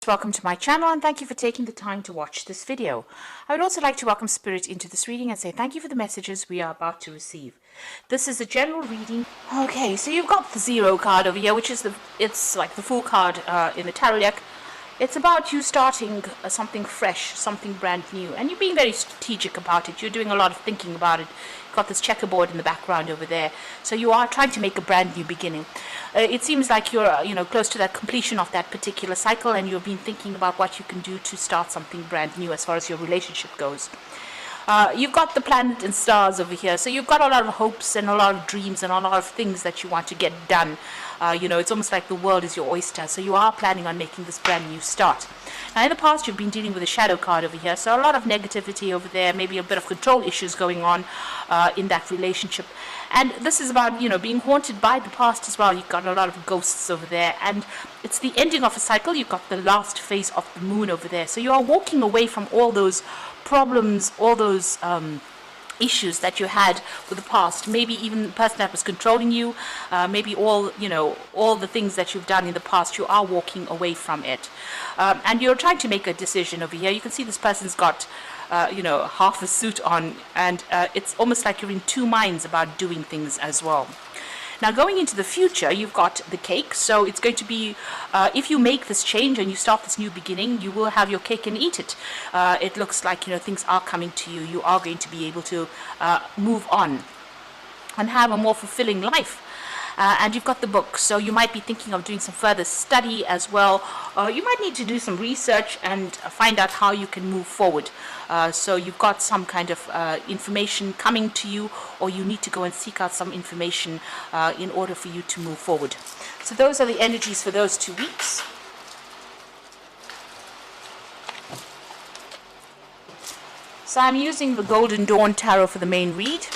Welcome to my channel and thank you for taking the time to watch this video. I would also like to welcome Spirit into this reading and say thank you for the messages we are about to receive. This is a general reading. Okay, so you've got the Zero card over here, which is it's like the Fool card in the tarot deck. It's about you starting something fresh, something brand new, and you're being very strategic about it. You're doing a lot of thinking about it. You've got this checkerboard in the background over there. So you are trying to make a brand new beginning. It seems like you're close to that completion of that particular cycle, and you've been thinking about what you can do to start something brand new as far as your relationship goes. You've got the planet and stars over here, so you've got a lot of hopes and a lot of dreams and a lot of things that you want to get done. It's almost like the world is your oyster, so you are planning on making this brand new start. Now, in the past, you've been dealing with a shadow card over here, so a lot of negativity over there, maybe a bit of control issues going on in that relationship. And this is about, being haunted by the past as well. You've got a lot of ghosts over there, and it's the ending of a cycle. You've got the last phase of the moon over there, so you are walking away from all those problems, all those issues that you had with the past, maybe even the person that was controlling you, maybe all the things that you've done in the past. You are walking away from it, and you're trying to make a decision over here. You can see this person's got half a suit on, and it's almost like you're in two minds about doing things as well. Now, going into the future, you've got the cake. So it's going to be, if you make this change and you start this new beginning, you will have your cake and eat it. It looks like, things are coming to you. You are going to be able to move on and have a more fulfilling life. And you've got the book, so you might be thinking of doing some further study as well. You might need to do some research and find out how you can move forward. So you've got some kind of information coming to you, or you need to go and seek out some information in order for you to move forward. So those are the energies for those 2 weeks. So I'm using the Golden Dawn Tarot for the main read.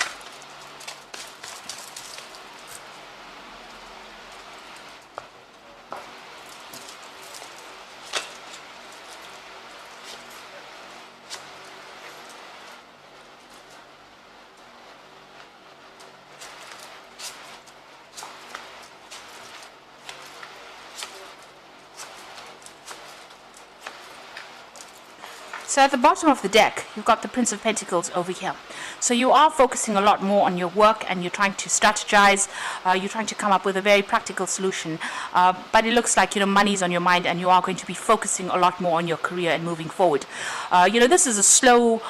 So at the bottom of the deck, you've got the Prince of Pentacles over here. So you are focusing a lot more on your work, and you're trying to strategize. You're trying to come up with a very practical solution. But it looks like, money's on your mind, and you are going to be focusing a lot more on your career and moving forward. This is a slow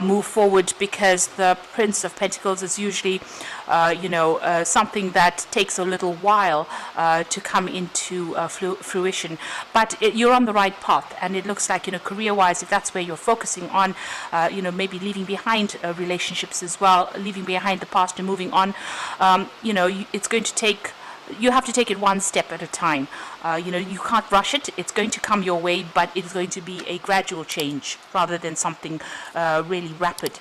move forward, because the Prince of Pentacles is usually, something that takes a little while to come into fruition. But you're on the right path, and it looks like, career-wise, if that's where you're focusing on, maybe leaving behind relationships as well, leaving behind the past and moving on. It's going to take, you have to take it one step at a time. You can't rush it. It's going to come your way, but it's going to be a gradual change rather than something really rapid.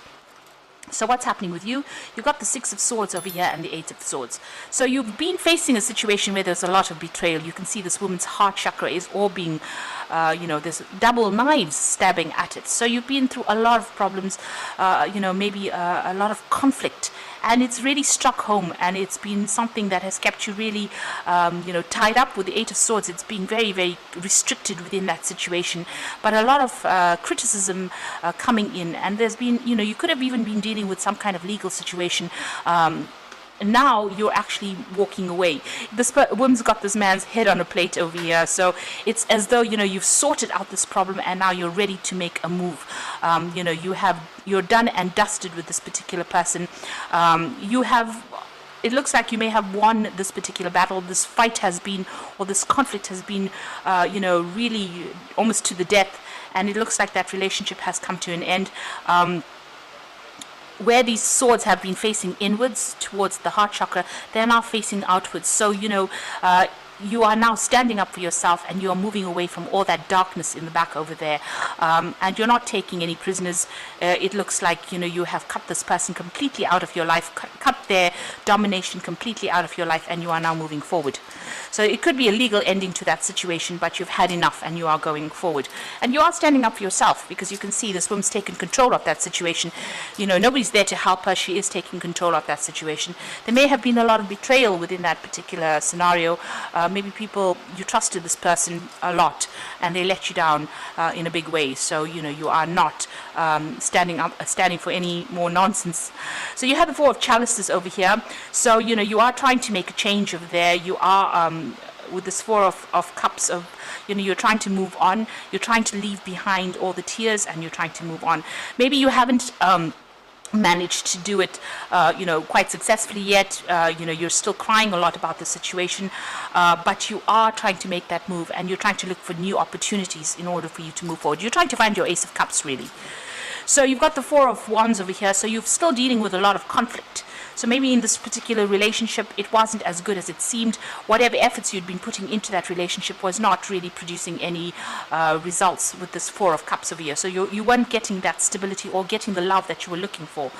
So what's happening with you? You've got the Six of Swords over here and the Eight of Swords. So you've been facing a situation where there's a lot of betrayal. You can see this woman's heart chakra is all being, there's double knives stabbing at it. So you've been through a lot of problems, maybe a lot of conflict. And it's really struck home, and it's been something that has kept you really, tied up with the Eight of Swords. It's been very, very restricted within that situation. But a lot of criticism coming in, and there's been, you could have even been dealing with some kind of legal situation. Now you're actually walking away. This woman's got this man's head on a plate over here, so it's as though you've sorted out this problem, and now you're ready to make a move. You're done and dusted with this particular person. It looks like you may have won this particular battle. This fight has been, or this conflict has been, really almost to the death, and it looks like that relationship has come to an end. Where these swords have been facing inwards towards the heart chakra, they're now facing outwards. So, you are now standing up for yourself, and you're moving away from all that darkness in the back over there. And you're not taking any prisoners. It looks like, you have cut this person completely out of your life, cut their domination completely out of your life, and you are now moving forward. So it could be a legal ending to that situation, but you've had enough and you are going forward. And you are standing up for yourself, because you can see this woman's taken control of that situation. Nobody's there to help her. She is taking control of that situation. There may have been a lot of betrayal within that particular scenario. maybe people, you trusted this person a lot and they let you down in a big way. So, you are not standing for any more nonsense. So you have the Four of Chalices over here. So, you are trying to make a change over there. You are, with this Four of Cups, you're trying to move on. You're trying to leave behind all the tears and you're trying to move on. Maybe you haven't managed to do it quite successfully yet. You're still crying a lot about the situation, but you are trying to make that move and you're trying to look for new opportunities in order for you to move forward. You're trying to find your Ace of Cups, really. So you've got the Four of Wands over here, so you're still dealing with a lot of conflict. So maybe in this particular relationship, it wasn't as good as it seemed. Whatever efforts you'd been putting into that relationship was not really producing any results with this Four of Cups over here. So you weren't getting that stability or getting the love that you were looking for.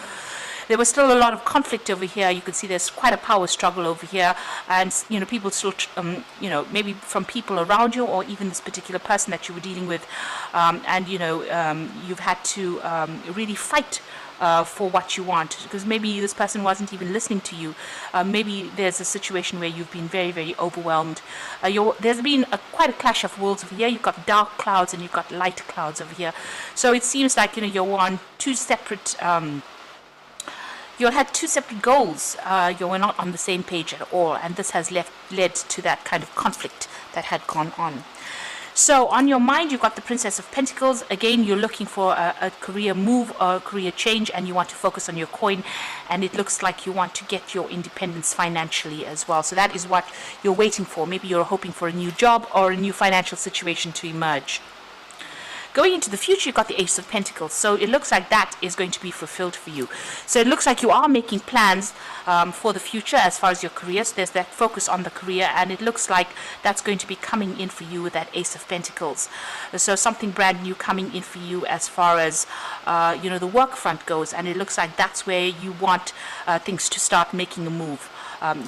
There was still a lot of conflict over here. You can see there's quite a power struggle over here, and people still, maybe from people around you or even this particular person that you were dealing with, and you've had to really fight for what you want, because maybe this person wasn't even listening to you. Maybe there's a situation where you've been very, very overwhelmed. There's been quite a clash of worlds over here. You've got dark clouds and you've got light clouds over here. So it seems like you're on two separate. You had two separate goals. You were not on the same page at all, and this has led to that kind of conflict that had gone on. So on your mind, you've got the Princess of Pentacles. Again, you're looking for a career move or a career change, and you want to focus on your coin, and it looks like you want to get your independence financially as well. So that is what you're waiting for. Maybe you're hoping for a new job or a new financial situation to emerge. Going into the future, you've got the Ace of Pentacles. So it looks like that is going to be fulfilled for you. So it looks like you are making plans for the future as far as your career. So there's that focus on the career, and it looks like that's going to be coming in for you with that Ace of Pentacles. So something brand new coming in for you as far as the work front goes, and it looks like that's where you want things to start making a move.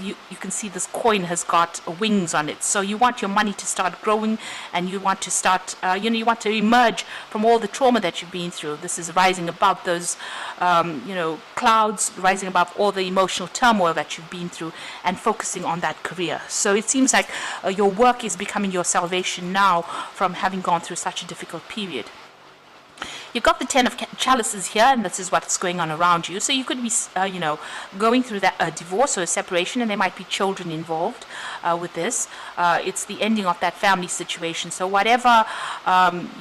You can see this coin has got wings on it, so you want your money to start growing, and you want to start you want to emerge from all the trauma that you've been through. This is rising above those clouds, rising above all the emotional turmoil that you've been through, and focusing on that career. So it seems like your work is becoming your salvation now from having gone through such a difficult period. You've got the Ten of Chalices here, and this is what's going on around you. So you could be, going through that divorce or a separation, and there might be children involved with this. It's the ending of that family situation. So whatever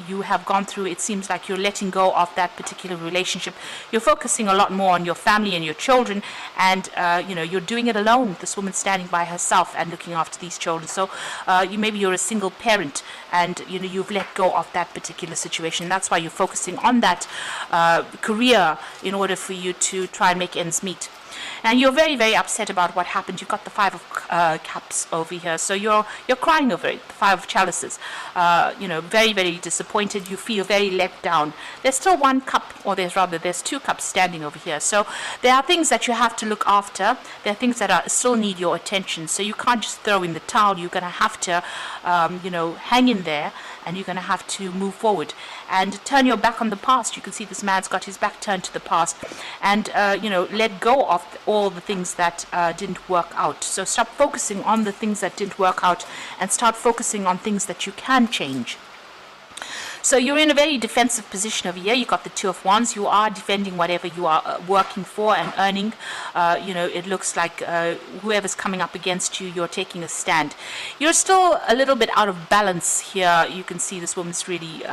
you have gone through, it seems like you're letting go of that particular relationship. You're focusing a lot more on your family and your children, and you're doing it alone. This woman standing by herself and looking after these children. So maybe you're a single parent, and you've let go of that particular situation. That's why you're focusing on that career in order for you to try and make ends meet. And you're very, very upset about what happened. You've got the Five of Cups over here, so you're crying over it. The Five of Chalices, very, very disappointed. You feel very let down. There's still one cup, or there's two cups standing over here. So there are things that you have to look after. There are things that still need your attention. So you can't just throw in the towel. You're going to have to, hang in there, and you're going to have to move forward and turn your back on the past. You can see this man's got his back turned to the past, and let go of all the things that didn't work out. So stop focusing on the things that didn't work out and start focusing on things that you can change. So you're in a very defensive position over here. You've got the Two of Wands. You are defending whatever you are working for and earning. It looks like whoever's coming up against you, you're taking a stand. You're still a little bit out of balance here. You can see this woman's really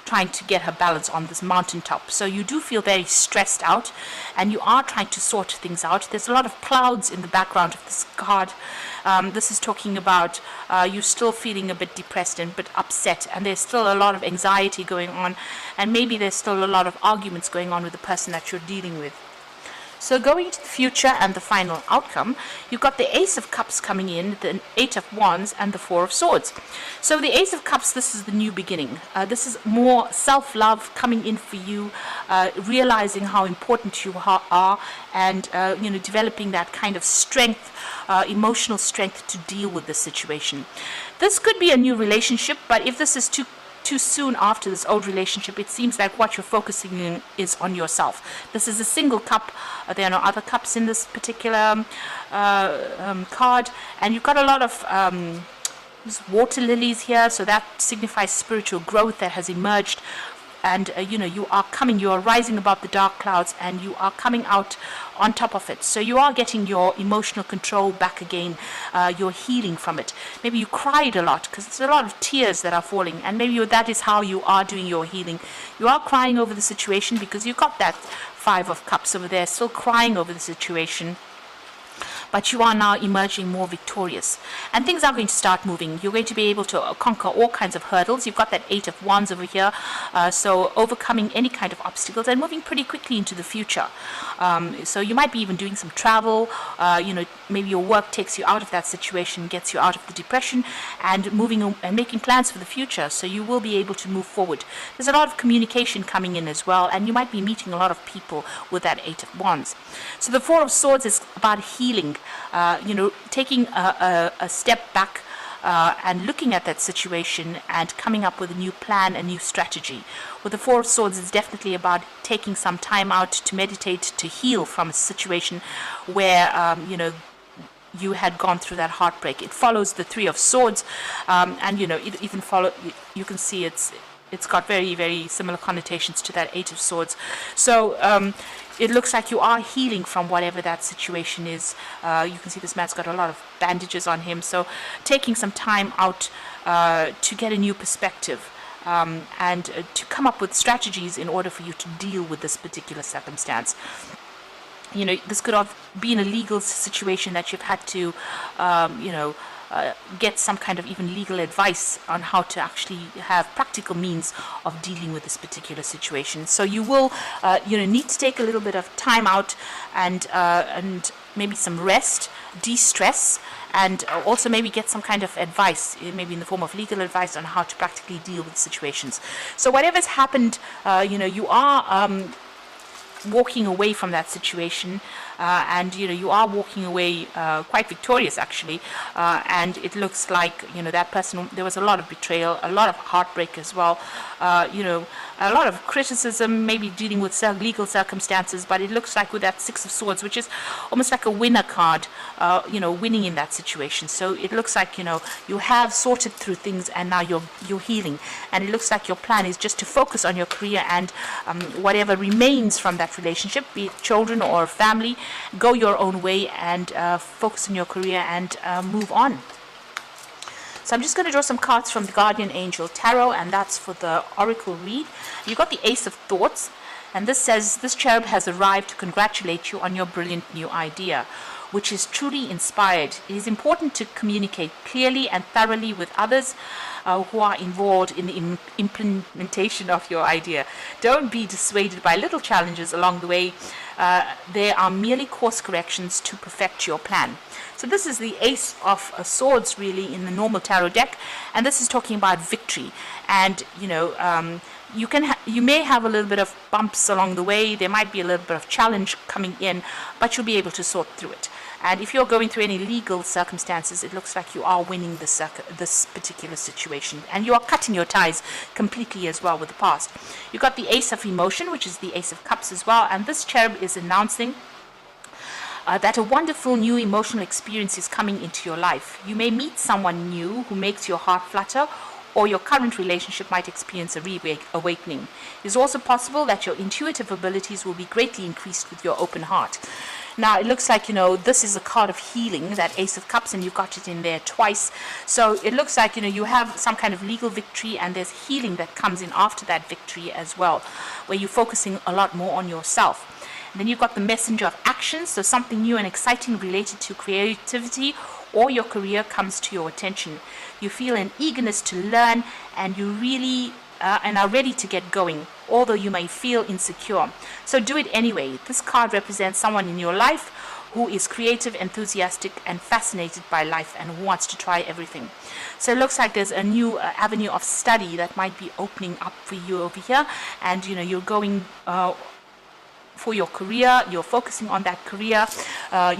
trying to get her balance on this mountaintop. So you do feel very stressed out, and you are trying to sort things out. There's a lot of clouds in the background of this card. This is talking about you still feeling a bit depressed and a bit upset, and there's still a lot of anxiety going on, and maybe there's still a lot of arguments going on with the person that you're dealing with. So going into the future and the final outcome, you've got the Ace of Cups coming in, the Eight of Wands, and the Four of Swords. So the Ace of Cups, this is the new beginning. This is more self-love coming in for you, realizing how important you are, and developing that kind of strength, emotional strength to deal with the situation. This could be a new relationship, but if this is too soon after this old relationship, it seems like what you're focusing in is on yourself. This is a single cup. There are no other cups in this particular card, and you've got a lot of There's water lilies here, so that signifies spiritual growth that has emerged. And you are rising above the dark clouds, and you are coming out on top of it. So you are getting your emotional control back again. You're healing from it. Maybe you cried a lot because there's a lot of tears that are falling, and maybe that is how you are doing your healing. You are crying over the situation because you got that 5 of Cups over there, still crying over the situation. But you are now emerging more victorious, and things are going to start moving. You're going to be able to conquer all kinds of hurdles. You've got that 8 of Wands over here, so overcoming any kind of obstacles and moving pretty quickly into the future. So you might be even doing some travel. Maybe your work takes you out of that situation, gets you out of the depression, and moving and making plans for the future. So you will be able to move forward. There's a lot of communication coming in as well, and you might be meeting a lot of people with that 8 of Wands. So the 4 of Swords is about healing. Taking a step back and looking at that situation and coming up with a new plan, a new strategy. With the 4 of Swords, it's definitely about taking some time out to meditate, to heal from a situation where, you had gone through that heartbreak. It follows the 3 of Swords, and it even you can see it's got very, very similar connotations to that 8 of Swords. So it looks like you are healing from whatever that situation is. You can see this man's got a lot of bandages on him. So taking some time out to get a new perspective and to come up with strategies in order for you to deal with this particular circumstance. This could have been a legal situation that you've had to, get some kind of even legal advice on how to actually have practical means of dealing with this particular situation. So you will, need to take a little bit of time out and maybe some rest, de-stress, and also maybe get some kind of advice, maybe in the form of legal advice on how to practically deal with situations. So whatever's happened, you are walking away from that situation, and you are walking away quite victorious actually, and it looks like that person, there was a lot of betrayal, a lot of heartbreak as well, a lot of criticism, maybe dealing with legal circumstances. But it looks like with that 6 of Swords, which is almost like a winner card, winning in that situation. So it looks like you have sorted through things, and now you're healing, and it looks like your plan is just to focus on your career and whatever remains from that relationship, be it children or family, go your own way and focus on your career and move on. So I'm just going to draw some cards from the Guardian Angel Tarot, and that's for the Oracle read. You've got the Ace of Thoughts, and this says, this cherub has arrived to congratulate you on your brilliant new idea, which is truly inspired. It is important to communicate clearly and thoroughly with others who are involved in the implementation of your idea. Don't be dissuaded by little challenges along the way. They are merely course corrections to perfect your plan. So this is the Ace of Swords really in the normal tarot deck, and this is talking about victory. And you may have a little bit of bumps along the way. There might be a little bit of challenge coming in, but you'll be able to sort through it. And if you're going through any legal circumstances, it looks like you are winning this particular situation, and you are cutting your ties completely as well with the past. You've got the Ace of Emotion, which is the Ace of Cups as well, and this cherub is announcing that a wonderful new emotional experience is coming into your life. You may meet someone new who makes your heart flutter, or your current relationship might experience a reawakening. It is also possible that your intuitive abilities will be greatly increased with your open heart. Now, it looks like, this is a card of healing, that Ace of Cups, and you've got it in there twice. So it looks like, you have some kind of legal victory, and there's healing that comes in after that victory as well, where you're focusing a lot more on yourself. And then you've got the Messenger of Action, so something new and exciting related to creativity or your career comes to your attention. You feel an eagerness to learn, and you really and are ready to get going, although you may feel insecure. So do it anyway. This card represents someone in your life who is creative, enthusiastic, and fascinated by life, and who wants to try everything. So it looks like there's a new avenue of study that might be opening up for you over here, and you're going for your career, you're focusing on that career,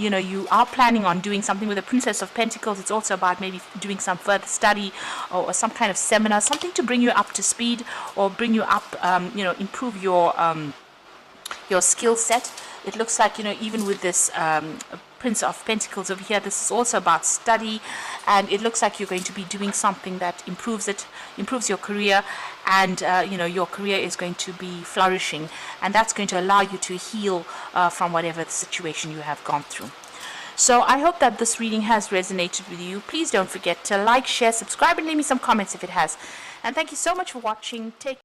you are planning on doing something with the Princess of Pentacles. It's also about maybe doing some further study or some kind of seminar, something to bring you up to speed or bring you up, improve your skill set. It looks like, even with this Prince of Pentacles over here. This is also about study, and it looks like you're going to be doing something that improves your career, and your career is going to be flourishing, and that's going to allow you to heal from whatever the situation you have gone through. So I hope that this reading has resonated with you. Please don't forget to like, share, subscribe, and leave me some comments if it has. And thank you so much for watching. Take